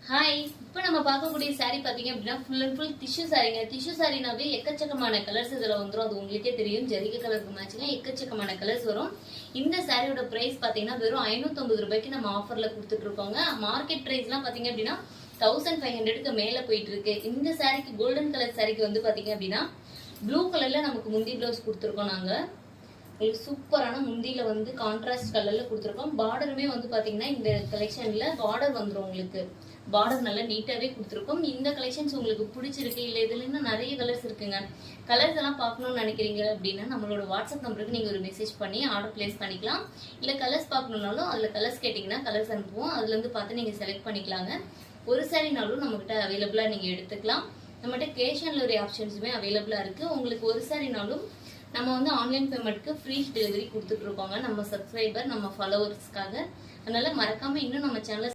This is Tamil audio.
ஹாய், இப்போ நம்ம பார்க்கக்கூடிய சாரி பாத்தீங்க அப்படின்னா ஃபுல் அண்ட் ஃபுல் டிஷ்யூ சாரிங்க. டிஷ்யூ சாரினாவே எக்கச்சக்கமான கலர்ஸ் இதுல வந்துடும். அது உங்களுக்கே தெரியும். ஜரிகை கலருக்கு மேட்சிங்க எக்கச்சக்கமான கலர்ஸ் வரும். இந்த சாரியோட பிரைஸ் பாத்தீங்கன்னா வெறும் 550 ரூபாய்க்கு நம்ம ஆஃபர்ல கொடுத்துட்டு இருக்கோங்க. மார்க்கெட் பிரைஸ்லாம் பாத்தீங்க அப்படின்னா 1500க்கு மேல போயிட்டு இருக்கு. இந்த சாரிக்கு கோல்டன் கலர் சாரிக்கு வந்து பாத்தீங்க அப்படின்னா ப்ளூ கலர்ல நமக்கு முந்தி பிளவுஸ் கொடுத்துருக்கோம் நாங்க. சூப்பரான முந்தியில வந்து கான்ட்ராஸ்ட் கலர்ல கொடுத்துருக்கோம். பார்டருமே வந்து பாத்தீங்கன்னா இந்த கலெக்ஷன்ல பார்டர் வந்துடும். உங்களுக்கு பார்டர் நல்லா நீட்டாவே கொடுத்துருக்கோம். இந்த கலெக்ஷன்ஸ் உங்களுக்கு பிடிச்சிருக்கு இல்ல இதுல இன்னும் நிறைய கலர்ஸ் இருக்குங்க. கலர்ஸ் எல்லாம் பார்க்கணும்னு நினைக்கிறீங்க அப்படின்னா நம்மளோட வாட்ஸ்அப் நம்பருக்கு நீங்க ஒரு மெசேஜ் பண்ணி ஆர்டர் பிளேஸ் பண்ணிக்கலாம். இல்ல கலர்ஸ் பார்க்கணும்னாலும் அதுல கலர்ஸ் கேட்டீங்கன்னா கலர்ஸ் அனுப்புவோம். அதுல இருந்து பார்த்து நீங்க செலக்ட் பண்ணிக்கலாங்க. ஒரு சாரினாலும் நம்ம கிட்ட அவைலபிளா நீங்க எடுத்துக்கலாம். நம்மகிட்ட கேஷ் ஆன் டெலிவரி ஆப்ஷன்ஸுமே அவைலபிளா இருக்கு. உங்களுக்கு ஒரு சாரினாலும் நம்ம வந்து ஆன்லைன் பேமெண்ட்க்கு ஃப்ரீ டெலிவரி கொடுத்துட்டு இருக்கோங்க. நம்ம சப்ஸ்கிரைபர் நம்ம ஃபாலோவர்ஸ்க்காக. அதனால மறக்காம இன்னும் நம்ம சேனலை